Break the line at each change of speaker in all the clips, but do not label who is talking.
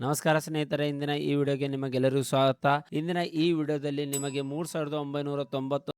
ನಮಸ್ಕಾರ ಸ್ನೇಹಿತರೆ, ಇಂದಿನ ಈ ವಿಡಿಯೋಗೆ ನಿಮಗೆಲ್ಲರಿಗೂ ಸ್ವಾಗತ. ಇಂದಿನ ಈ ವಿಡಿಯೋದಲ್ಲಿ ನಿಮಗೆ 3990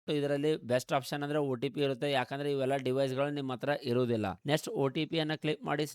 ಇದರಲ್ಲಿ ಬೆಸ್ಟ್ ಆಪ್ಷನ್ ಅಂದ್ರೆ OTP ಇರುತ್ತೆ. ಯಾಕಂದ್ರೆ ಇವೆಲ್ಲ ಡಿವೈಸ್ಗಳು ನಿಮ್ಮ ಹತ್ರ ಇರುವುದಿಲ್ಲ. ನೆಕ್ಸ್ಟ್ OTP ಅನ್ನ ಕ್ಲಿಕ್ ಮಾಡಿ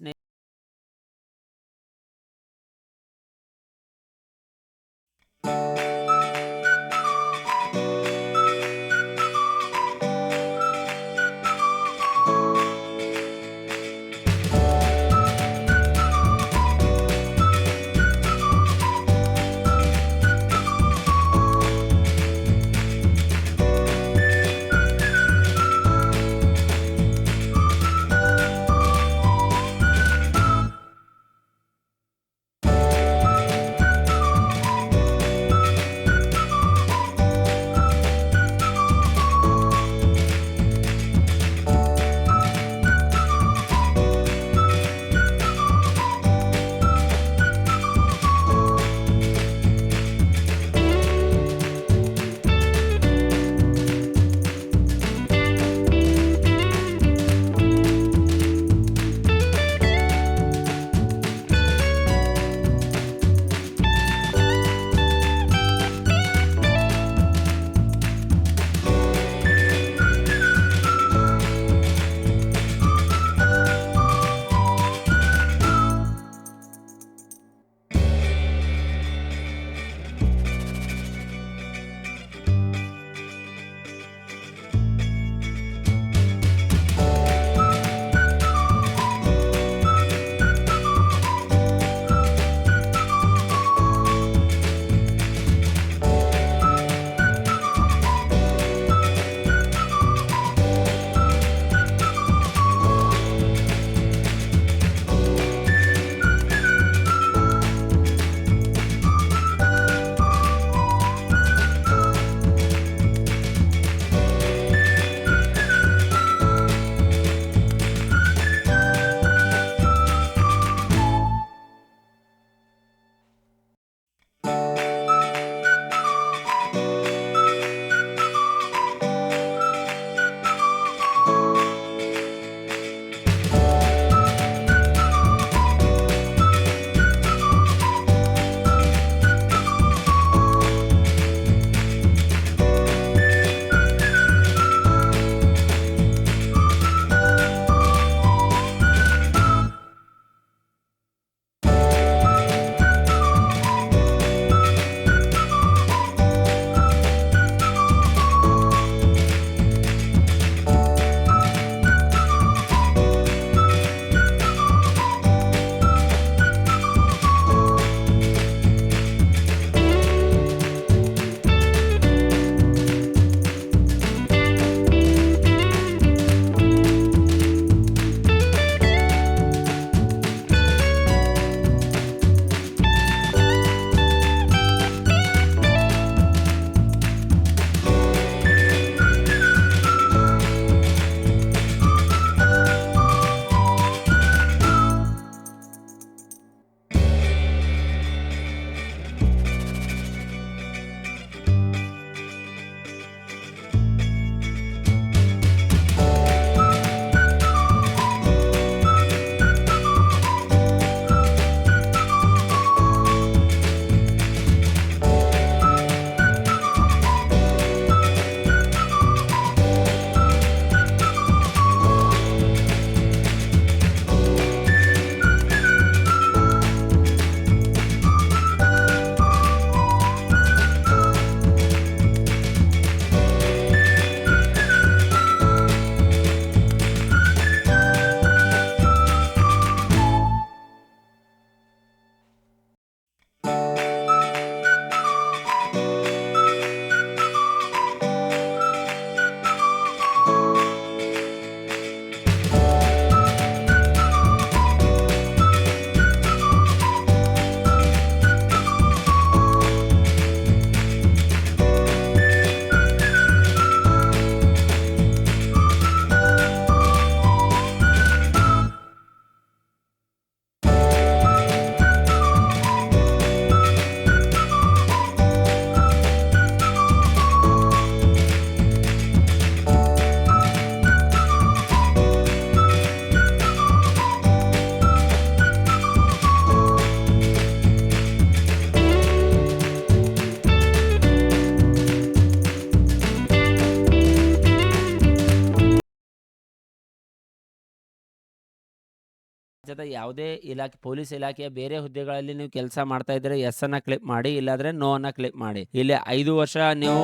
ರಾಜ್ಯದ ಯಾವುದೇ ಇಲಾಖೆ, ಪೊಲೀಸ್ ಇಲಾಖೆಯ ಬೇರೆ ಹುದ್ದೆಗಳಲ್ಲಿ ನೀವು ಕೆಲಸ ಮಾಡ್ತಾ ಇದ್ರೆ ಎಸ್ ಅನ್ನ ಕ್ಲಿಕ್ ಮಾಡಿ, ಇಲ್ಲಾಂದ್ರೆ ನೋ ಅನ್ನ ಕ್ಲಿಕ್ ಮಾಡಿ. ಇಲ್ಲಿ 5 ವರ್ಷ ನೀವು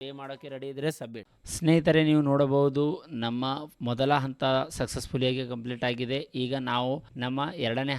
ಪೇ ಮಾಡೋಕ್ಕೆ ರೆಡಿ ಇದ್ದರೆ ಸಬ್ಮಿಟ್. ಸ್ನೇಹಿತರೆ, ನೀವು ನೋಡಬಹುದು ನಮ್ಮ ಮೊದಲ ಹಂತ ಸಕ್ಸಸ್ಫುಲಿಯಾಗಿ ಕಂಪ್ಲೀಟ್ ಆಗಿದೆ. ಈಗ ನಾವು ನಮ್ಮ ಎರಡನೇ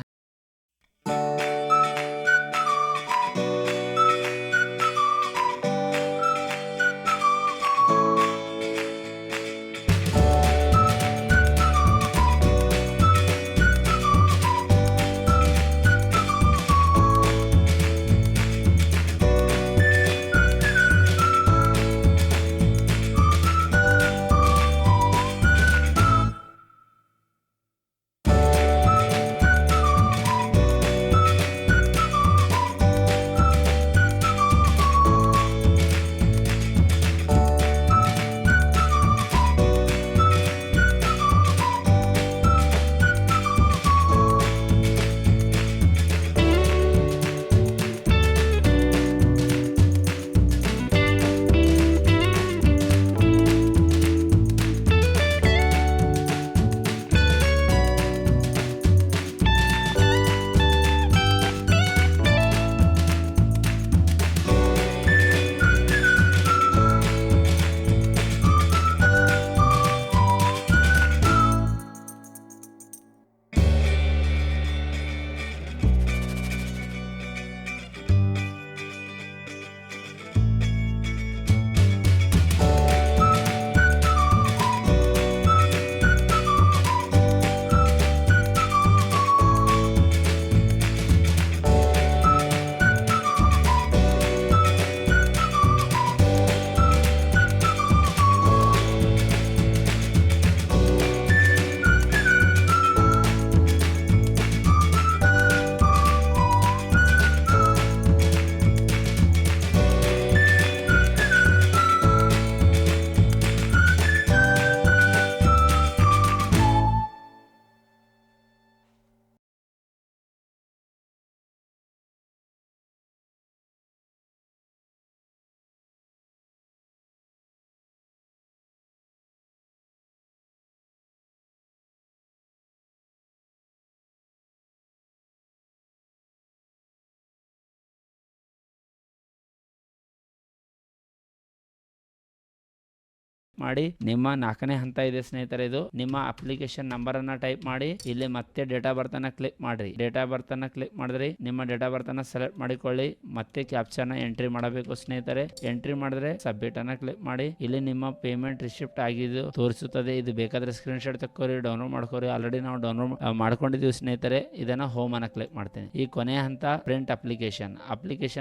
ಮಾಡಿ ನಿಮ್ಮ 4ನೇ ಹಂತ ಇದೆ ಸ್ನೇಹಿತರೆ. ಇದು ನಿಮ್ಮ ಅಪ್ಲಿಕೇಶನ್ ನಂಬರ್ ಅನ್ನ ಟೈಪ್ ಮಾಡಿ ಇಲ್ಲಿ ಮತ್ತೆ ಡೇಟ್ ಆಫ್ ಬರ್ತ್ ಅನ್ನ ಕ್ಲಿಕ್ ಮಾಡ್ರಿ. ಡೇಟ್ ಆಫ್ ಬರ್ತ್ ಅನ್ನ ಕ್ಲಿಕ್ ಮಾಡಿದ್ರಿ, ನಿಮ್ಮ ಡೇಟ್ ಆಫ್ ಬರ್ತ್ ಅನ್ನ ಸೆಲೆಕ್ಟ್ ಮಾಡಿಕೊಳ್ಳಿ, ಮತ್ತೆ ಕ್ಯಾಪ್ಚರ್ನ ಎಂಟ್ರಿ ಮಾಡಬೇಕು ಸ್ನೇಹಿತರೆ. ಎಂಟ್ರಿ ಮಾಡಿದ್ರೆ ಸಬ್ಮಿಟ್ ಅನ್ನ ಕ್ಲಿಕ್ ಮಾಡಿ. ಇಲ್ಲಿ ನಿಮ್ಮ ಪೇಮೆಂಟ್ ರಿಸಿಪ್ಟ್ ಆಗಿದ್ದು ತೋರಿಸುತ್ತದೆ. ಇದು ಬೇಕಾದ್ರೆ ಸ್ಕ್ರೀನ್ ಶಾಟ್ ತಕ್ಕೋರಿ, ಡೌನ್ಲೋಡ್ ಮಾಡ್ಕೋರಿ. ಆಲ್ರೆಡಿ ನಾವು ಡೌನ್ಲೋಡ್ ಮಾಡ್ಕೊಂಡಿದ್ದೀವಿ ಸ್ನೇಹಿತರೆ. ಇದನ್ನ ಹೋಮ್ ಅನ್ನ ಕ್ಲಿಕ್ ಮಾಡ್ತೇನೆ. ಈ ಕೊನೆಯ ಹಂತ ಪ್ರಿಂಟ್ ಅಪ್ಲಿಕೇಶನ್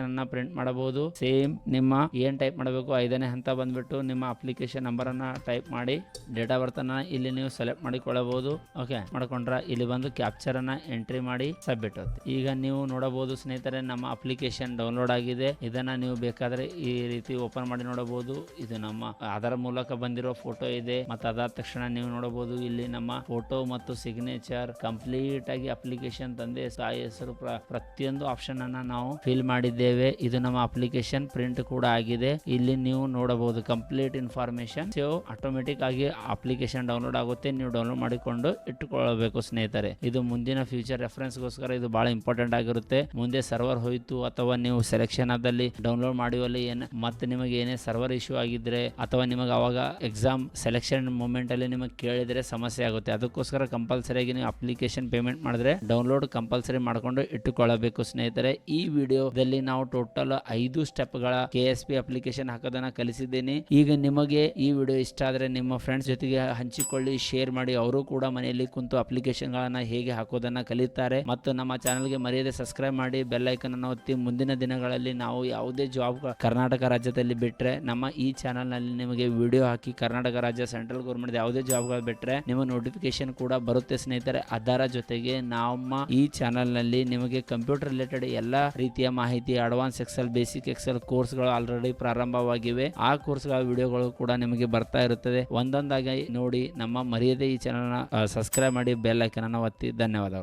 ಅನ್ನ ಪ್ರಿಂಟ್ ಮಾಡಬಹುದು. ಸೇಮ್ ನಿಮ್ಮ ಏನ್ ಟೈಪ್ ಮಾಡಬೇಕು 5ನೇ ಹಂತ ಬಂದ್ಬಿಟ್ಟು ನಿಮ್ಮ ಅಪ್ಲಿಕೇಶನ್ ನಂಬರ್ ಅನ್ನ ಟೈಪ್ ಮಾಡಿ ಡೇಟ್ ಆಫ್ ಬರ್ತ್ ಅನ್ನ ಇಲ್ಲಿ ನೀವು ಸೆಲೆಕ್ಟ್ ಮಾಡಿಕೊಳ್ಳಬಹುದು. ಓಕೆ ಮಾಡ್ಕೊಂಡ್ರ ಇಲ್ಲಿ ಬಂದು ಕ್ಯಾಪ್ಚರ್ ಅನ್ನ ಎಂಟ್ರಿ ಮಾಡಿ ಸಬ್ಮಿಟ್. ಈಗ ನೀವು ನೋಡಬಹುದು ಸ್ನೇಹಿತರೆ, ನಮ್ಮ ಅಪ್ಲಿಕೇಶನ್ ಡೌನ್ಲೋಡ್ ಆಗಿದೆ. ಇದನ್ನ ನೀವು ಬೇಕಾದ್ರೆ ಈ ರೀತಿ ಓಪನ್ ಮಾಡಿ ನೋಡಬಹುದು. ಇದು ನಮ್ಮ ಅದರ ಮೂಲಕ ಬಂದಿರೋ ಫೋಟೋ ಇದೆ. ಮತ್ತು ಅದಾದ ತಕ್ಷಣ ನೀವು ನೋಡಬಹುದು ಇಲ್ಲಿ ನಮ್ಮ ಫೋಟೋ ಮತ್ತು ಸಿಗ್ನೇಚರ್ ಕಂಪ್ಲೀಟ್ ಆಗಿ ಅಪ್ಲಿಕೇಶನ್ ತಂದೆ ತಾಯಿ ಹೆಸರು ಪ್ರತಿಯೊಂದು ಆಪ್ಷನ್ ಅನ್ನ ನಾವು ಫಿಲ್ ಮಾಡಿದ್ದೇವೆ. ಇದು ನಮ್ಮ ಅಪ್ಲಿಕೇಶನ್ ಪ್ರಿಂಟ್ ಕೂಡ ಆಗಿದೆ. ಇಲ್ಲಿ ನೀವು ನೋಡಬಹುದು ಕಂಪ್ಲೀಟ್ ಇನ್ಫಾರ್ಮೇಶನ್ ಆಟೋಮೆಟಿಕ್ ಆಗಿ ಅಪ್ಲಿಕೇಶನ್ ಡೌನ್ಲೋಡ್ ಆಗುತ್ತೆ. ನೀವು ಡೌನ್ಲೋಡ್ ಮಾಡಿಕೊಂಡು ಇಟ್ಟುಕೊಳ್ಳಬೇಕು ಸ್ನೇಹಿತರೆ. ಇದು ಮುಂದಿನ ಫ್ಯೂಚರ್ ರೆಫರೆನ್ಸ್ ಗೋಸ್ಕರ ಇದು ಬಹಳ ಇಂಪಾರ್ಟೆಂಟ್ ಆಗಿರುತ್ತೆ. ಮುಂದೆ ಸರ್ವರ್ ಹೋಯ್ತು ಅಥವಾ ನೀವು ಸೆಲೆಕ್ಷನ್ ಆದಲ್ಲಿ ಡೌನ್ಲೋಡ್ ಮಾಡುವಲ್ಲಿ ಮತ್ತೆ ನಿಮಗೆ ಏನೇ ಸರ್ವರ್ ಇಶ್ಯೂ ಆಗಿದ್ರೆ ಅಥವಾ ನಿಮಗೆ ಅವಾಗ ಎಕ್ಸಾಮ್ ಸೆಲೆಕ್ಷನ್ ಮೂಮೆಂಟ್ ಅಲ್ಲಿ ನಿಮಗೆ ಕೇಳಿದ್ರೆ ಸಮಸ್ಯೆ ಆಗುತ್ತೆ. ಅದಕ್ಕೋಸ್ಕರ ಕಂಪಲ್ಸರಿಯಾಗಿ ನೀವು ಅಪ್ಲಿಕೇಶನ್ ಪೇಮೆಂಟ್ ಮಾಡಿದ್ರೆ ಡೌನ್ಲೋಡ್ ಕಂಪಲ್ಸರಿ ಮಾಡ್ಕೊಂಡು ಇಟ್ಟುಕೊಳ್ಳಬೇಕು ಸ್ನೇಹಿತರೆ. ಈ ವಿಡಿಯೋದಲ್ಲಿ ನಾವು ಟೋಟಲ್ 5 ಸ್ಟೆಪ್ಗಳ KSP ಅಪ್ಲಿಕೇಶನ್ ಹಾಕೋದನ್ನ ಕಲಿಸಿದ್ದೇನೆ. ಈಗ ನಿಮಗೆ ಈ ವಿಡಿಯೋ ಇಷ್ಟ ಆದ್ರೆ ನಿಮ್ಮ ಫ್ರೆಂಡ್ಸ್ ಜೊತೆಗೆ ಹಂಚಿಕೊಳ್ಳಿ, ಶೇರ್ ಮಾಡಿ. ಅವರು ಕೂಡ ಮನೆಯಲ್ಲಿ ಕುಂತು ಅಪ್ಲಿಕೇಶನ್ ಗಳನ್ನ ಹೇಗೆ ಹಾಕೋದನ್ನ ಕಲಿತಾರೆ. ಮತ್ತು ನಮ್ಮ ಚಾನಲ್ಗೆ ಮರೆಯದೆ ಸಬ್ಸ್ಕ್ರೈಬ್ ಮಾಡಿ, ಬೆಲ್ ಐಕನ್ ಅನ್ನು ಒತ್ತಿ. ಮುಂದಿನ ದಿನಗಳಲ್ಲಿ ನಾವು ಯಾವುದೇ ಜಾಬ್ ಕರ್ನಾಟಕ ರಾಜ್ಯದಲ್ಲಿ ಬಿಟ್ರೆ ನಮ್ಮ ಈ ಚಾನಲ್ ನಲ್ಲಿ ನಿಮಗೆ ವಿಡಿಯೋ ಹಾಕಿ ಕರ್ನಾಟಕ ರಾಜ್ಯ ಸೆಂಟ್ರಲ್ ಗೌರ್ಮೆಂಟ್ ಯಾವುದೇ ಜಾಬ್ಗಳು ಬಿಟ್ರೆ ನಿಮ್ಮ ನೋಟಿಫಿಕೇಶನ್ ಕೂಡ ಬರುತ್ತೆ ಸ್ನೇಹಿತರೆ. ಅದರ ಜೊತೆಗೆ ನಮ್ಮ ಈ ಚಾನಲ್ ನಲ್ಲಿ ನಿಮಗೆ ಕಂಪ್ಯೂಟರ್ ರಿಲೇಟೆಡ್ ಎಲ್ಲಾ ರೀತಿಯ ಮಾಹಿತಿ, ಅಡ್ವಾನ್ಸ್ ಎಕ್ಸೆಲ್, ಬೇಸಿಕ್ ಎಕ್ಸೆಲ್ ಕೋರ್ಸ್ಗಳು ಆಲ್ರೆಡಿ ಪ್ರಾರಂಭವಾಗಿವೆ. ಆ ಕೋರ್ಸ್ಗಳ ವಿಡಿಯೋಗಳು ಕೂಡ ನಿಮಗೆ ಬರ್ತಾ ಇರುತ್ತದೆ. ಒಂದೊಂದಾಗಿ ನೋಡಿ. ನಮ್ಮ ಮರೆಯದೆ ಈ ಚಾನಲ್ ಸಬ್ಸ್ಕ್ರೈಬ್ ಮಾಡಿ, ಬೆಲ್ ಐಕನ್ ಅನ್ನು ಒತ್ತಿ. ಧನ್ಯವಾದಗಳು.